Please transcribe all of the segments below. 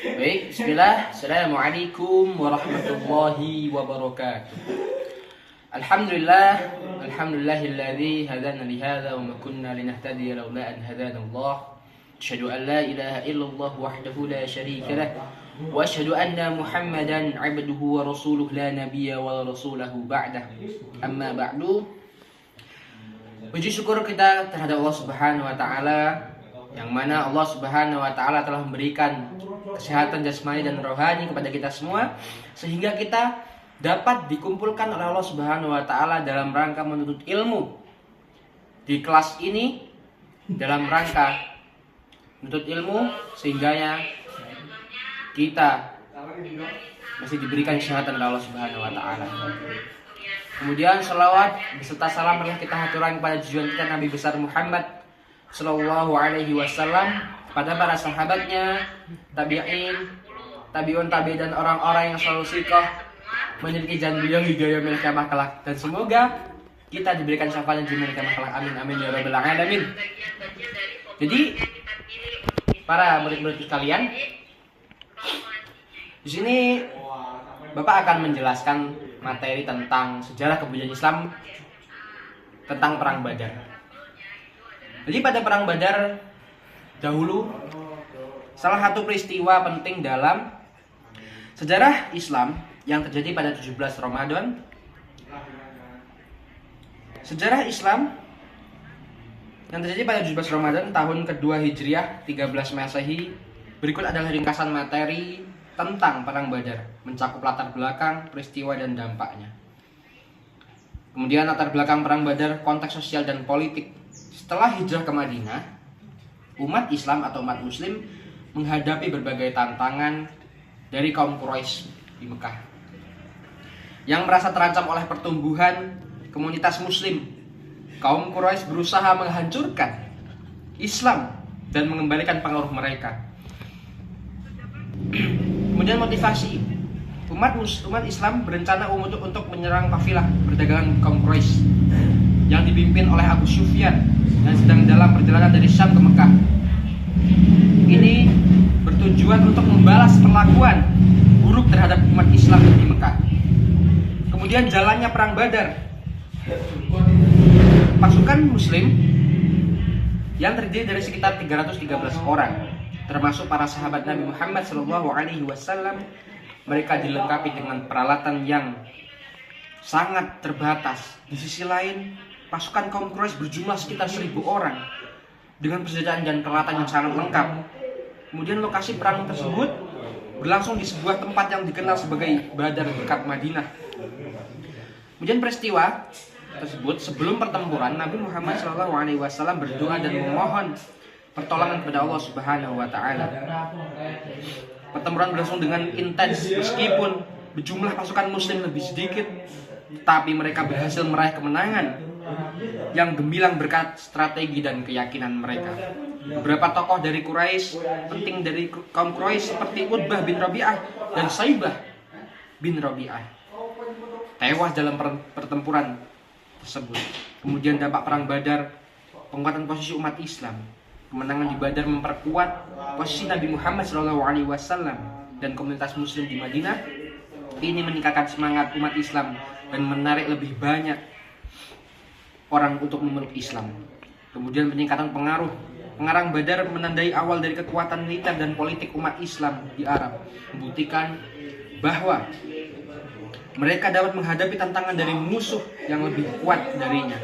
Baik, bismillah. Assalamualaikum warahmatullahi wabarakatuh. Alhamdulillah, alhamdulillahilladzi hadana li hadza wa ma kunna linahtadiya laula an hadana Allah. Asyhadu an la ilaha illallah wahdahu la syarika lah wa asyhadu anna Muhammadan 'abduhu wa rasuluhu la nabiyya wa rasulahu ba'dah. Amma ba'du. Puji syukur kita terhadap Allah Subhanahu wa taala, yang mana Allah Subhanahu wa taala telah memberikan kesehatan jasmani dan rohani kepada kita semua, sehingga kita dapat dikumpulkan oleh Allah Subhanahu wa taala dalam rangka menuntut ilmu. Di kelas ini dalam rangka menuntut ilmu, sehingga kita masih diberikan kesehatan oleh Allah Subhanahu wa taala. Kemudian salawat beserta salam telah kita haturkan kepada junjungan kita Nabi besar Muhammad Sallallahu Alaihi Wasallam, pada para sahabatnya, tabi'in, tabi'un tabi, dan orang-orang yang selalu sikoh menjadi jalan beliau hingga yaumil qiyamah kelak. Dan semoga kita diberikan syafaat di yaumil qiyamah kelak. Amin amin ya rabbal alamin. Jadi para murid-murid sekalian, di sini Bapak akan menjelaskan materi tentang sejarah kebudayaan Islam tentang perang Badar. Jadi pada perang Badar dahulu, salah satu peristiwa penting dalam sejarah Islam yang terjadi pada 17 Ramadan. Sejarah Islam yang terjadi pada 17 Ramadan tahun kedua Hijriah 13 Masehi. Berikut adalah ringkasan materi tentang perang Badar, mencakup latar belakang, peristiwa, dan dampaknya. Kemudian latar belakang perang Badar, konteks sosial dan politik. Setelah hijrah ke Madinah, umat Islam atau umat Muslim menghadapi berbagai tantangan dari kaum Quraisy di Mekah yang merasa terancam oleh pertumbuhan komunitas Muslim. Kaum Quraisy berusaha menghancurkan Islam dan mengembalikan pengaruh mereka. Kemudian motivasi umat Islam berencana untuk menyerang kafilah perdagangan kaum Quraisy yang dipimpin oleh Abu Sufyan dan sedang dalam perjalanan dari Syam ke Mekah. Ini bertujuan untuk membalas perlakuan buruk terhadap umat Islam di Mekah. Kemudian jalannya perang Badar. Pasukan Muslim yang terdiri dari sekitar 313 orang, termasuk para sahabat Nabi Muhammad SAW. Mereka dilengkapi dengan peralatan yang sangat terbatas. Di sisi lain, pasukan kaum Quraisy berjumlah sekitar 1000 orang dengan persenjataan dan peralatan yang sangat lengkap. Kemudian lokasi perang tersebut berlangsung di sebuah tempat yang dikenal sebagai Badar dekat Madinah. Kemudian peristiwa tersebut, sebelum pertempuran, Nabi Muhammad SAW berdoa dan memohon pertolongan kepada Allah Subhanahu wa taala. Pertempuran berlangsung dengan intens, meskipun jumlah pasukan Muslim lebih sedikit, tetapi mereka berhasil meraih kemenangan yang gemilang berkat strategi dan keyakinan mereka. Beberapa tokoh dari Quraisy, penting dari kaum Quraisy seperti Utbah bin Rabi'ah dan Saibah bin Rabi'ah, tewas dalam pertempuran tersebut. Kemudian dampak perang Badar, penguatan posisi umat Islam. Kemenangan di Badar memperkuat posisi Nabi Muhammad SAW dan komunitas Muslim di Madinah. Ini meningkatkan semangat umat Islam dan menarik lebih banyak orang untuk memeluk Islam. Kemudian peningkatan pengaruh. Perang Badar menandai awal dari kekuatan militer dan politik umat Islam di Arab, membuktikan bahwa mereka dapat menghadapi tantangan dari musuh yang lebih kuat darinya.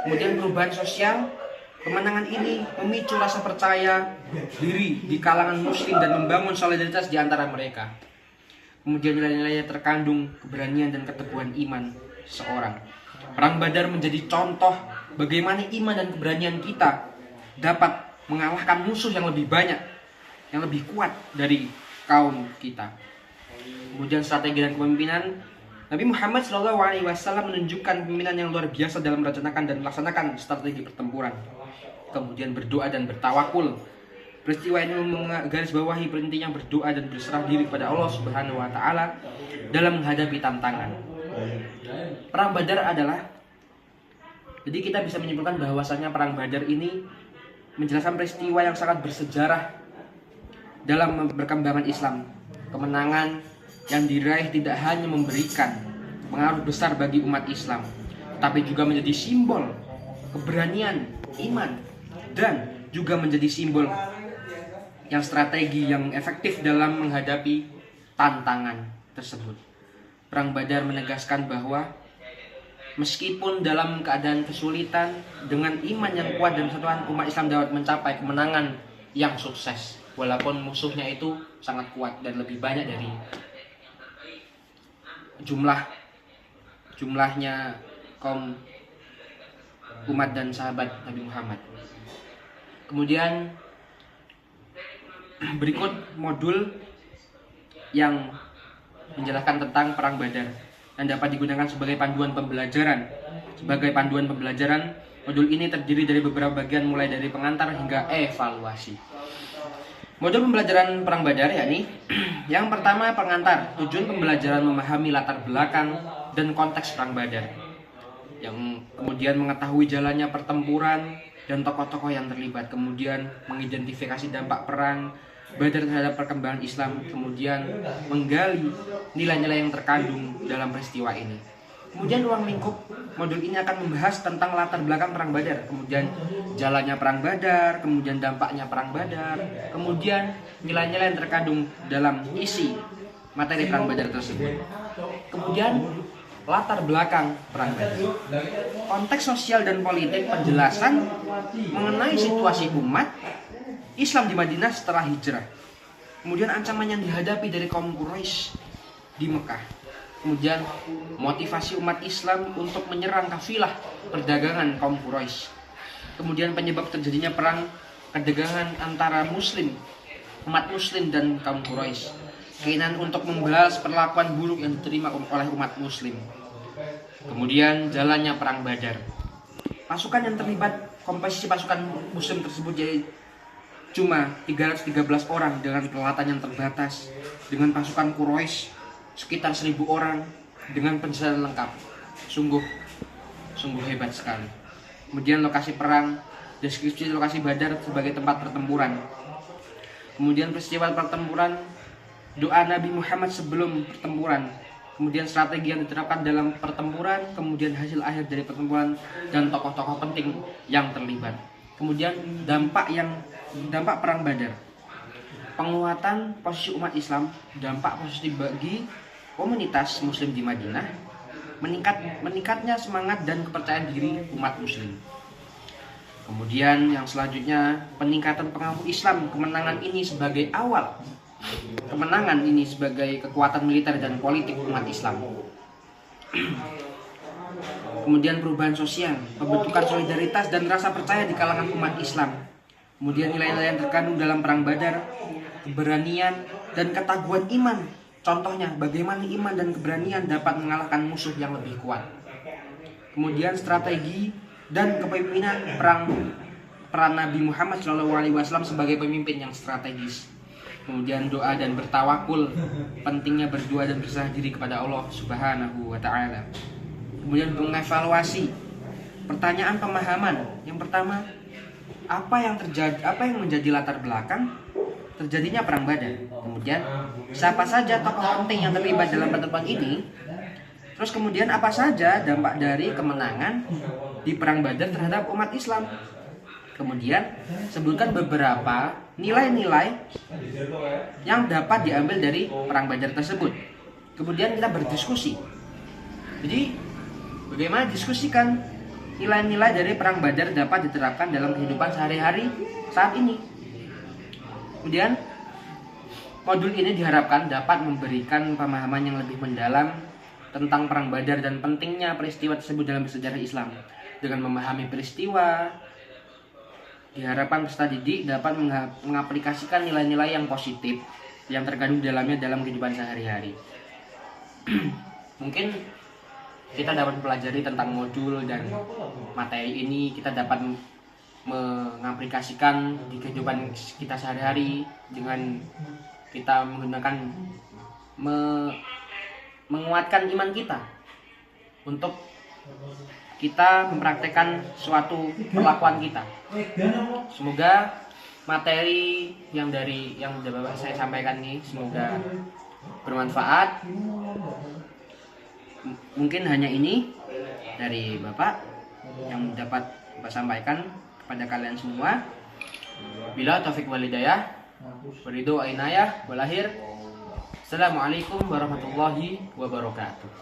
Kemudian perubahan sosial. Kemenangan ini memicu rasa percaya diri di kalangan Muslim dan membangun solidaritas di antara mereka. Kemudian nilai-nilai terkandung keberanian dan keteguhan iman seseorang. Perang Badar menjadi contoh bagaimana iman dan keberanian kita dapat mengalahkan musuh yang lebih banyak, yang lebih kuat dari kaum kita. Kemudian strategi dan kepemimpinan. Nabi Muhammad SAW menunjukkan kepemimpinan yang luar biasa dalam merencanakan dan melaksanakan strategi pertempuran. Kemudian berdoa dan bertawakul. Peristiwa ini menggarisbawahi pentingnya berdoa dan berserah diri kepada Allah Subhanahu wa taala dalam menghadapi tantangan. Perang Badar adalah, jadi kita bisa menyimpulkan bahwasanya perang Badar ini menjelaskan peristiwa yang sangat bersejarah dalam perkembangan Islam. Kemenangan yang diraih tidak hanya memberikan pengaruh besar bagi umat Islam, tapi juga menjadi simbol keberanian, iman, dan juga menjadi simbol yang strategi yang efektif dalam menghadapi tantangan tersebut. Perang Badar menegaskan bahwa meskipun dalam keadaan kesulitan, dengan iman yang kuat dan persatuan, umat Islam dapat mencapai kemenangan yang sukses, walaupun musuhnya itu sangat kuat dan lebih banyak dari jumlahnya kaum umat dan sahabat Nabi Muhammad. Kemudian berikut modul yang menjelaskan tentang Perang Badar dan dapat digunakan sebagai panduan pembelajaran. Modul ini terdiri dari beberapa bagian mulai dari pengantar hingga evaluasi. Modul pembelajaran Perang Badar yakni yang pertama pengantar. Tujuan pembelajaran memahami latar belakang dan konteks Perang Badar. Yang kemudian mengetahui jalannya pertempuran dan tokoh-tokoh yang terlibat. Kemudian mengidentifikasi dampak Perang Badar terhadap perkembangan Islam. Kemudian menggali nilai-nilai yang terkandung dalam peristiwa ini. Kemudian ruang lingkup modul ini akan membahas tentang latar belakang Perang Badar, kemudian jalannya Perang Badar, kemudian dampaknya Perang Badar, kemudian nilai-nilai yang terkandung dalam isi materi Perang Badar tersebut. Kemudian latar belakang Perang Badar, konteks sosial dan politik, penjelasan mengenai situasi umat Islam di Madinah setelah hijrah. Kemudian ancaman yang dihadapi dari kaum Quraisy di Mekah. Kemudian motivasi umat Islam untuk menyerang kafilah perdagangan kaum Quraisy. Kemudian penyebab terjadinya perang perdagangan antara umat muslim dan kaum Quraisy. Keinginan untuk membalas perlakuan buruk yang diterima oleh umat muslim. Kemudian jalannya Perang Badar. Pasukan yang terlibat, komposisi pasukan muslim tersebut jadi cuma 313 orang dengan peralatan yang terbatas, dengan pasukan Quraisy sekitar 1000 orang dengan persenjataan lengkap. Sungguh hebat sekali. Kemudian lokasi perang, deskripsi lokasi Badar sebagai tempat pertempuran. Kemudian peristiwa pertempuran, doa Nabi Muhammad sebelum pertempuran. Kemudian strategi yang diterapkan dalam pertempuran, kemudian hasil akhir dari pertempuran dan tokoh-tokoh penting yang terlibat. Kemudian dampak Perang Badar. Penguatan posisi umat Islam, dampak positif bagi komunitas muslim di Madinah, meningkatnya semangat dan kepercayaan diri umat muslim. Kemudian yang selanjutnya, peningkatan pengaruh Islam, kemenangan ini sebagai kekuatan militer dan politik umat Islam. Kemudian perubahan sosial, pembentukan solidaritas dan rasa percaya di kalangan umat Islam. Kemudian nilai-nilai yang terkandung dalam Perang Badar, keberanian dan ketaguhan iman. Contohnya, bagaimana iman dan keberanian dapat mengalahkan musuh yang lebih kuat. Kemudian strategi dan kepemimpinan peran Nabi Muhammad SAW sebagai pemimpin yang strategis. Kemudian doa dan bertawakul, pentingnya berdoa dan berserah diri kepada Allah Subhanahu wa Ta'ala. Kemudian mengevaluasi, pertanyaan pemahaman. Yang pertama, apa yang menjadi latar belakang terjadinya Perang Badar. Kemudian siapa saja tokoh penting yang terlibat dalam pertempuran ini. Terus kemudian apa saja dampak dari kemenangan di Perang Badar terhadap umat Islam. Kemudian sebutkan beberapa nilai-nilai yang dapat diambil dari Perang Badar tersebut. Kemudian kita berdiskusi. Jadi bagaimana diskusikan nilai-nilai dari Perang Badar dapat diterapkan dalam kehidupan sehari-hari saat ini. Kemudian modul ini diharapkan dapat memberikan pemahaman yang lebih mendalam tentang Perang Badar dan pentingnya peristiwa tersebut dalam sejarah Islam. Dengan memahami peristiwa, diharapkan peserta didik dapat mengaplikasikan nilai-nilai yang positif yang terkandung dalamnya dalam kehidupan sehari-hari. Mungkin kita dapat mempelajari tentang modul dan materi ini, kita dapat mengaplikasikan di kehidupan kita sehari-hari dengan kita menggunakan menguatkan iman kita untuk kita mempraktekkan suatu perlakuan kita. Semoga materi yang Bapak saya sampaikan ini semoga bermanfaat. Mungkin hanya ini dari Bapak yang dapat Bapak sampaikan kepada kalian semua. Bila taufik walhidayah, waridho ainayah, walahir. Assalamualaikum warahmatullahi wabarakatuh.